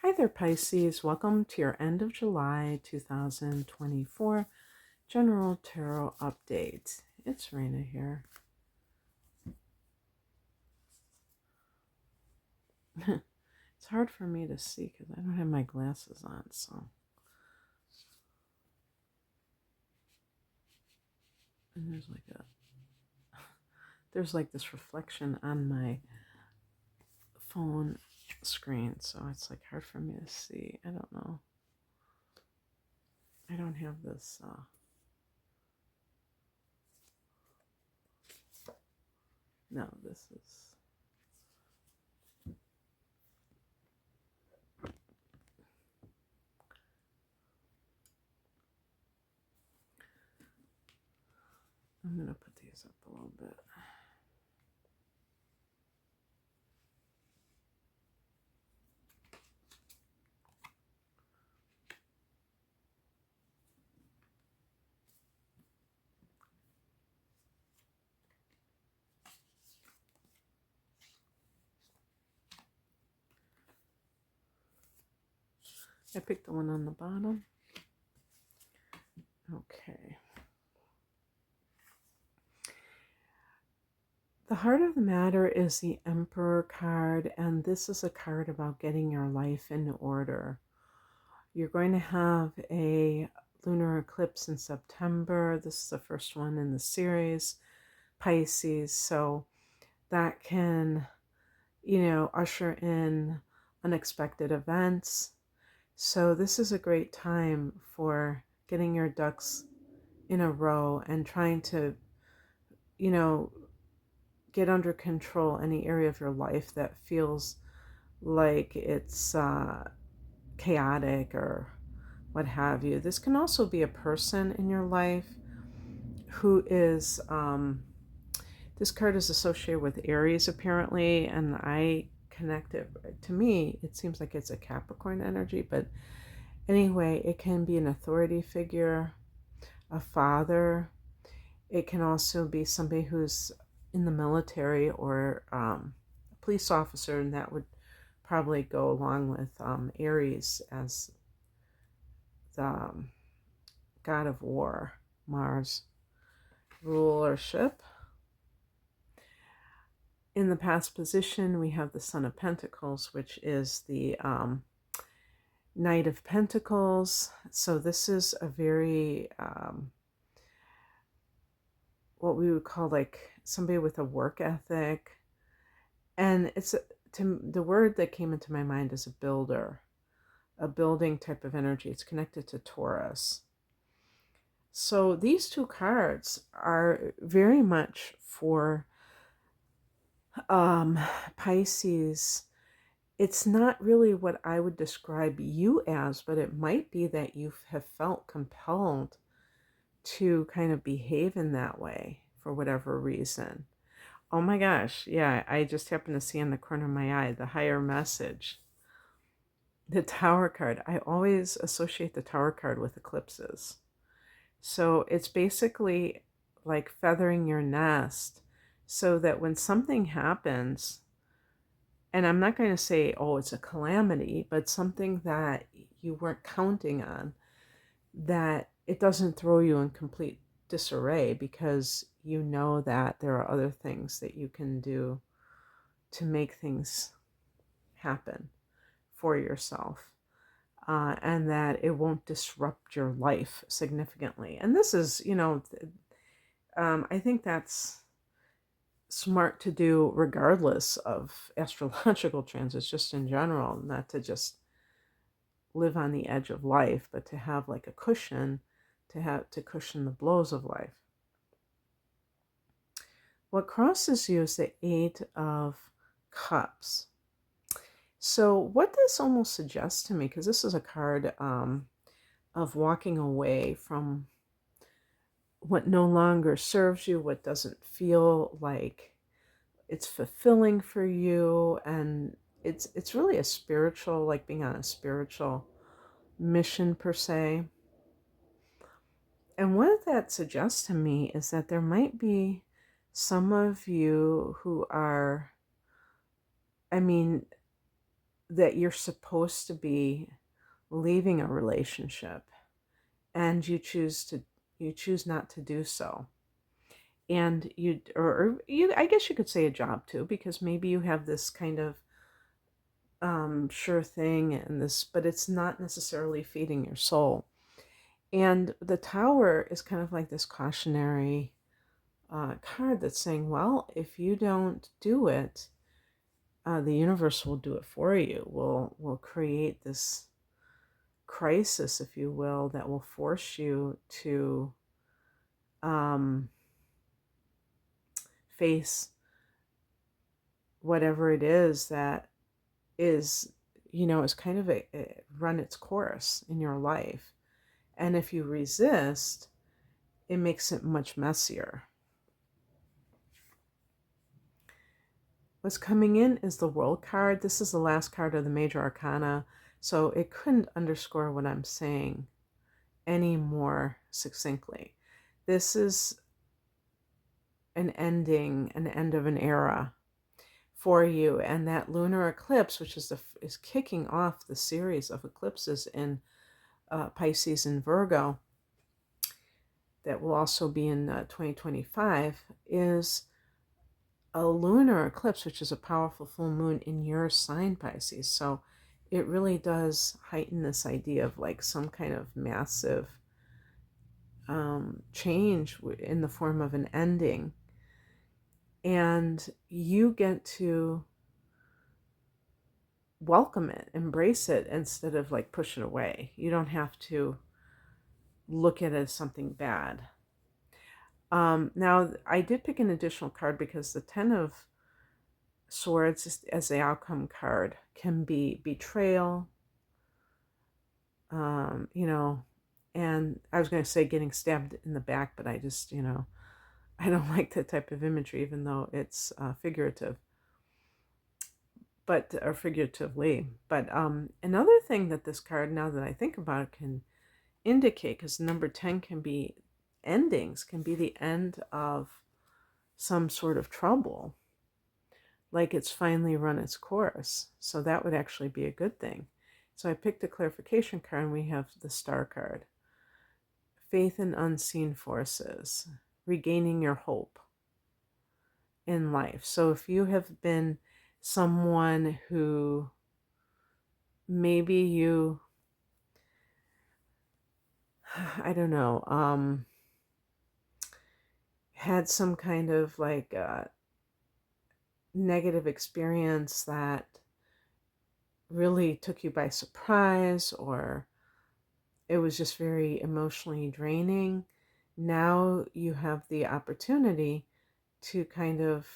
Hi there, Pisces. Welcome to your end of July 2024 General Tarot Update. It's Raina here. It's hard for me to see because I don't have my glasses on, so. And there's like this reflection on my phone screen, so it's like hard for me to see. I don't know. I don't have this, no, this is, I'm going to put these up a little bit. I picked the one on the bottom. Okay. The heart of the matter is the Emperor card, and this is a card about getting your life in order. You're going to have a lunar eclipse in September. This is the first one in the series, Pisces. So that can, usher in unexpected events. So this is a great time for getting your ducks in a row and trying to, you know, get under control any area of your life that feels like it's chaotic or what have you. This can also be a person in your life who is, this card is associated with Aries apparently, and I connect it, to me, it seems like it's a Capricorn energy, but anyway, it can be an authority figure, a father. It can also be somebody who's in the military or a police officer, and that would probably go along with Aries as the god of war, Mars rulership. In the past position, we have the Son of Pentacles, which is the Knight of Pentacles. So this is a very, what we would call like somebody with a work ethic. And the word that came into my mind is a builder, a building type of energy. It's connected to Taurus. So these two cards are very much for Pisces. It's not really what I would describe you as, but it might be that you have felt compelled to kind of behave in that way for whatever reason. Oh my gosh, yeah, I just happened to see in the corner of my eye the higher message. The Tower card. I always associate the Tower card with eclipses. So it's basically like feathering your nest so that when something happens, and I'm not going to say, oh, it's a calamity, but something that you weren't counting on, that it doesn't throw you in complete disarray because you know that there are other things that you can do to make things happen for yourself. And that it won't disrupt your life significantly. And this is, I think that's smart to do regardless of astrological transits, just in general, not to just live on the edge of life, but to have like a cushion, to cushion the blows of life. What crosses you is the Eight of Cups. So what this almost suggests to me, because this is a card of walking away from what no longer serves you, what doesn't feel like it's fulfilling for you, and it's really a spiritual, like being on a spiritual mission per se. And what that suggests to me is that there might be some of you who are, I mean, that you're supposed to be leaving a relationship, and you choose not to do so. And or you, I guess you could say a job too, because maybe you have this kind of sure thing and this, but it's not necessarily feeding your soul. And the Tower is kind of like this cautionary card that's saying, well, if you don't do it, the universe will do it for you. Will create this crisis, if you will, that will force you to um, face whatever it is that is, is kind of run its course in your life. And if you resist, it makes it much messier. What's coming in is the World card. This is the last card of the Major Arcana, so it couldn't underscore what I'm saying any more succinctly. This is an ending, an end of an era for you, and that lunar eclipse, which is kicking off the series of eclipses in Pisces and Virgo, that will also be in 2025, is a lunar eclipse, which is a powerful full moon in your sign, Pisces. So it really does heighten this idea of like some kind of massive change in the form of an ending. And you get to welcome it, embrace it, instead of like push it away. You don't have to look at it as something bad. Now, I did pick an additional card because the Ten of Swords as the outcome card can be betrayal, and I was going to say getting stabbed in the back, but I just, I don't like that type of imagery, even though it's figurative, or figuratively. But another thing that this card, now that I think about it, can indicate, because number 10 can be endings, can be the end of some sort of trouble, like it's finally run its course. So that would actually be a good thing. So I picked a clarification card, and we have the Star card. Faith in unseen forces, regaining your hope in life. So if you have been someone who maybe you, I don't know, had some kind of like negative experience that really took you by surprise, or it was just very emotionally draining, now you have the opportunity to kind of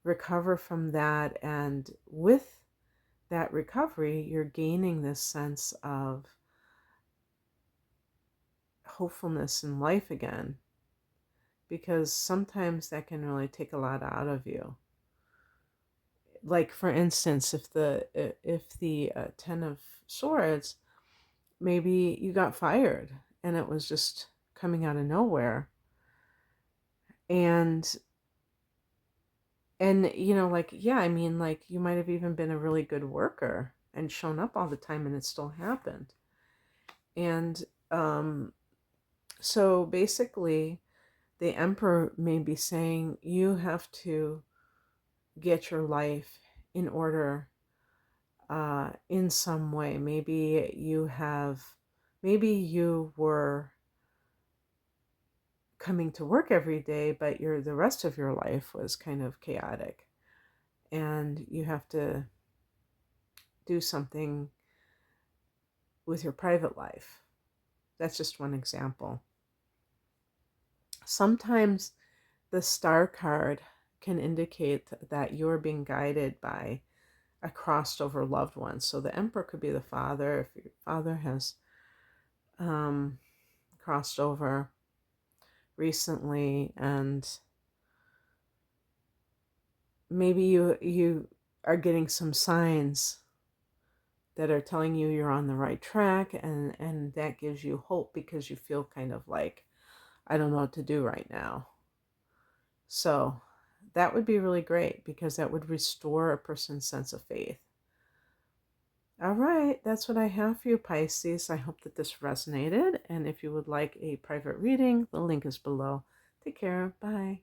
recover from that. And with that recovery, you're gaining this sense of hopefulness in life again, because sometimes that can really take a lot out of you. Like, for instance, if the Ten of Swords, maybe you got fired and it was just coming out of nowhere, and like, yeah, I mean, like, you might have even been a really good worker and shown up all the time, and it still happened. And so basically, the Emperor may be saying you have to get your life in order in some way. Maybe you were coming to work every day, but the rest of your life was kind of chaotic, and you have to do something with your private life. That's just one example. Sometimes the Star card can indicate that you're being guided by a crossed over loved one. So the Emperor could be the father, if your father has crossed over recently, and maybe you are getting some signs that are telling you you're on the right track, and that gives you hope, because you feel kind of like, I don't know what to do right now. So that would be really great, because that would restore a person's sense of faith. All right, that's what I have for you, Pisces. I hope that this resonated. And if you would like a private reading, the link is below. Take care. Bye.